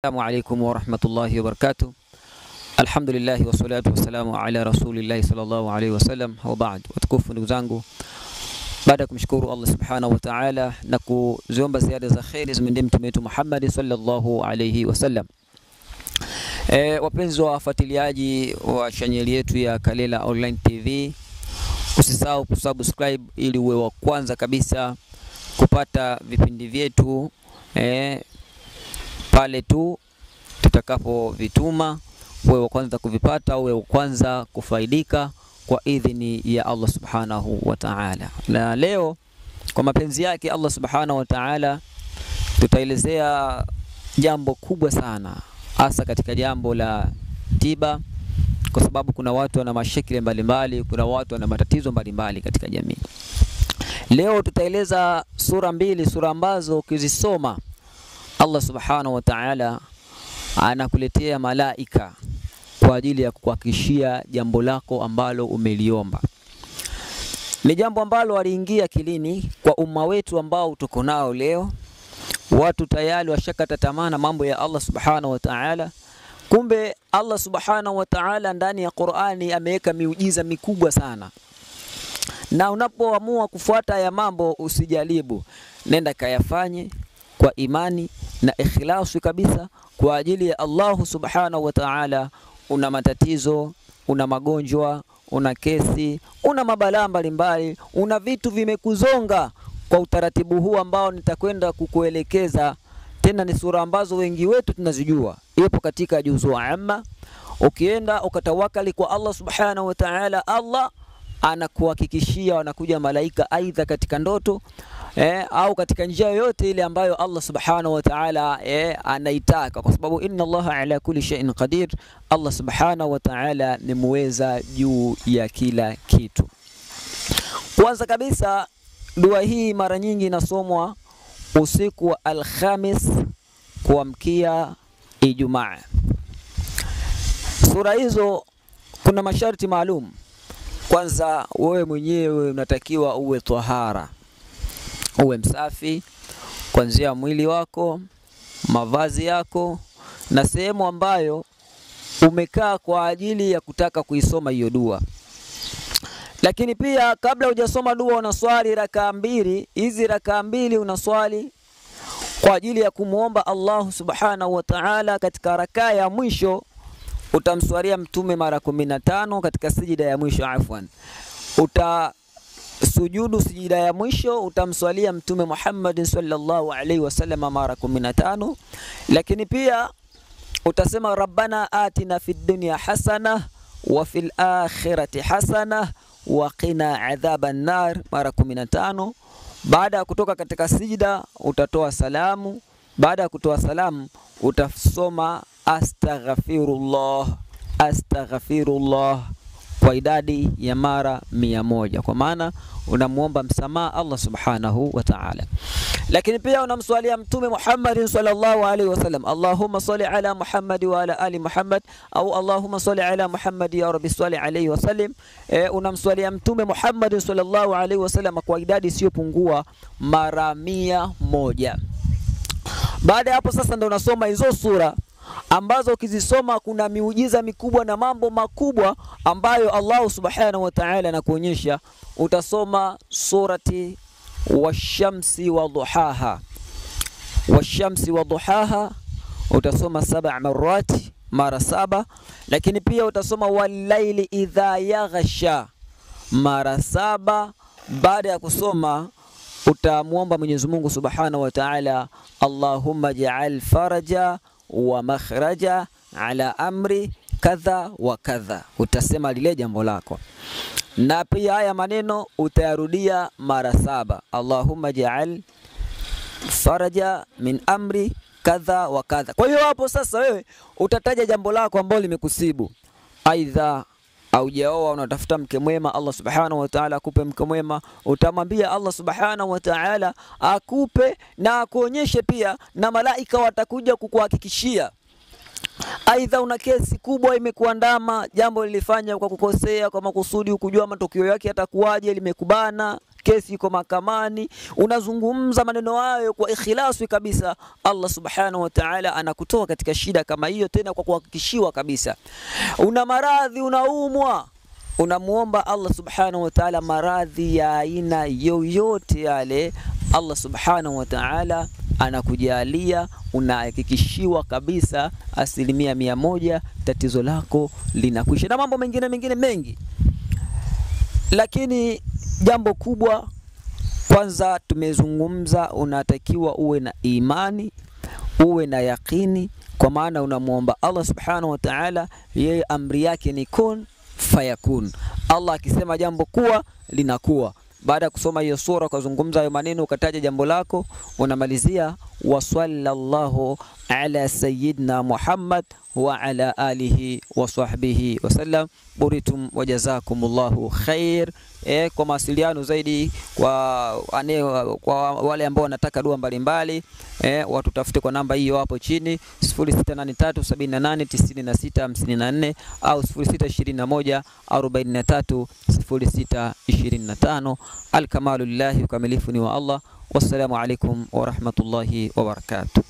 Assalamu alaikum wa rahmatullahi wa barakatuh. Alhamdulillah wa salatu wa salamu ala rasulillahi sallallahu alaihi wasallam. Wa ba'd, watukufu ndugu zangu, baada ya kumshukuru Allah subhanahu wa ta'ala na kuziomba ziada za khairi zimendee mtume wetu Muhammad sallallahu alaihi wasallam. Wapenzi wa wafuatiliaji wa channel yetu ya Kalela Online TV, usisahau kusubscribe ili uwe wa kwanza kabisa kupata vipindi vyetu pale tu tutakapo vituma, uwe wa kwanza kuvipata, uwe wa kwanza kufaidika kwa idhini ya Allah subhanahu wa ta'ala. Na leo kwa mapenzi yake Allah subhanahu wa ta'ala tutaelezea jambo kubwa sana, hasa katika jambo la tiba, kwa sababu kuna watu wana mashakili mbalimbali, kuna watu wana matatizo mbalimbali katika jamii. Leo tutaeleza sura mbili, sura ambazo ukizisoma Allah subhanahu wa ta'ala anakuletea malaika kwa ajili ya kukuhakikishia jambo lako ambalo umeliomba. Ni jambo ambalo aliingia akilini kwa umma wetu ambao tuko nao leo. Watu tayari washakata tamaa na mambo ya Allah subhanahu wa ta'ala. Kumbe Allah subhanahu wa ta'ala ndani ya Qur'ani ameweka miujiza mikubwa sana. Na unapoamua kufuata ya mambo usijaribu, nenda kayafanye kwa imani na ikhlasi kabisa kwa ajili ya Allah subhanahu wa ta'ala. Una matatizo, una magonjwa, una kesi, una mabalaa mbalimbali, una vitu vimekuzonga, kwa utaratibu huu ambao nitakwenda kukuelekeza, tena ni sura ambazo wengi wetu tunazijua, ipo katika juzu amma. Ukienda ukatawakali kwa Allah subhanahu wa ta'ala, Allah anakuhakikishia, wanakuja malaika aidha katika ndoto au katika njia yoyote ile ambayo Allah subhanahu wa ta'ala anaitaka, kwa sababu inna Allaha ala kulli shay'in qadir. Allah subhanahu wa ta'ala ni muweza juu ya kila kitu. Kwanza kabisa, dua hii mara nyingi inasomwa usiku wa Alhamis kuamkia Ijumaa. Sura hizo kuna masharti maalum. Kwanza, wewe mwenyewe unatakiwa uwe tahara, uwe msafi kuanzia mwili wako, mavazi yako na sehemu ambayo umekaa kwa ajili ya kutaka kuisoma hiyo dua. Lakini pia kabla hujasoma dua unaswali rakaa mbili. Hizi rakaa mbili unaswali kwa ajili ya kumuomba Allah subhanahu wa ta'ala. Katika rakaa ya mwisho utamswalia mtume mara 15 katika sijida ya mwisho, sujudu sijida ya mwisho utamswalia mtume Muhammad sallallahu alaihi wasallam mara 15. Lakini pia utasema rabbana atina fid dunya hasana wa fil akhirati hasana wa qina adhaban nar mara 15. Baada ya kutoka katika sijida utatoa salamu. Baada ya kutoa salamu utasoma astaghfirullah, astaghfirullah kwa idadi ya mara 100, kwa maana unamuomba msamaha Allah subhanahu wa ta'ala. Lakini pia unamswalia mtume Muhammad sallallahu alaihi wasallam, Allahumma salli ala Muhammad wa ala ali Muhammad, au Allahumma salli ala Muhammad ya rabbi salli alayhi wasallam. Unamswalia mtume Muhammad sallallahu alaihi wasallam kwa idadi isiyopungua mara 100. Baada ya hapo sasa ndio unasoma hizo sura ambazo ukizisoma kuna miujiza mikubwa na mambo makubwa ambayo Allah subhanahu wa ta'ala anakuonyesha. Utasoma surati washamsi wa duhaha, washamsi wa duhaha utasoma 7 marati, mara 7. Lakini pia utasoma walaili idha yaghsha mara 7. Baada ya kusoma utamuomba Mwenyezi Mungu subhanahu wa ta'ala, Allahumma ja'al faraja wa makhraja ala amri kadha wa kadha. Utasema lile jambo lako, na pia haya maneno utayarudia mara 7, Allahumma ja'al faraja min amri kadha wa kadha. Kwa hiyo hapo sasa wewe utataja jambo lako ambalo limekusibu, aidha haujaoa unatafuta mke mwema, Allah subhanahu wa ta'ala akupe mke mwema. Utamwambia Allah subhanahu wa ta'ala akupe na akuonyeshe pia, na malaika watakuja kukuhakikishia Aidha una kesi kubwa imekuandama, jambo lilifanya kwa kukosea, kwa makusudi, ukujua matokeo yake yatakuwaje, limekubana, kesi iko mahakamani, unazungumza maneno hayo kwa ikhlasi kabisa, Allah subhanahu wa ta'ala anakutoa katika shida kama hiyo, tena kwa kuhakikishiwa kabisa. Una maradhi, unaumwa, unamuomba Allah subhanahu wa ta'ala maradhi ya aina yoyote yale, Allah subhanahu wa ta'ala anakujalia, unahakikishiwa kabisa 100% tatizo lako linakwisha, na mambo mengine mengi. Lakini jambo kubwa kwanza tumezungumza, unatakiwa uwe na imani, uwe na yakini, kwa maana unamuomba Allah subhanahu wa ta'ala, yeye amri yake ni kun fayakun. Allah akisema jambo kuwa, linakuwa. Baada ya kusoma hiyo sura, ukazungumza hayo maneno, ukataja jambo lako, unamalizia wa sallallahu ala sayyidina Muhammad wa ala alihi wa sahbihi wasallam. Buritum wa jazakumullahu khair. Kwa mawasiliano zaidi, kwa wale ambao wanataka dua mbalimbali, watutafute kwa namba hiyo hapo chini 0683789654 au 0621430625. Al-kamalu lillahi, ukamilifu ni wa Allah. Wassalamu alaikum wa rahmatullahi wa barakatuh.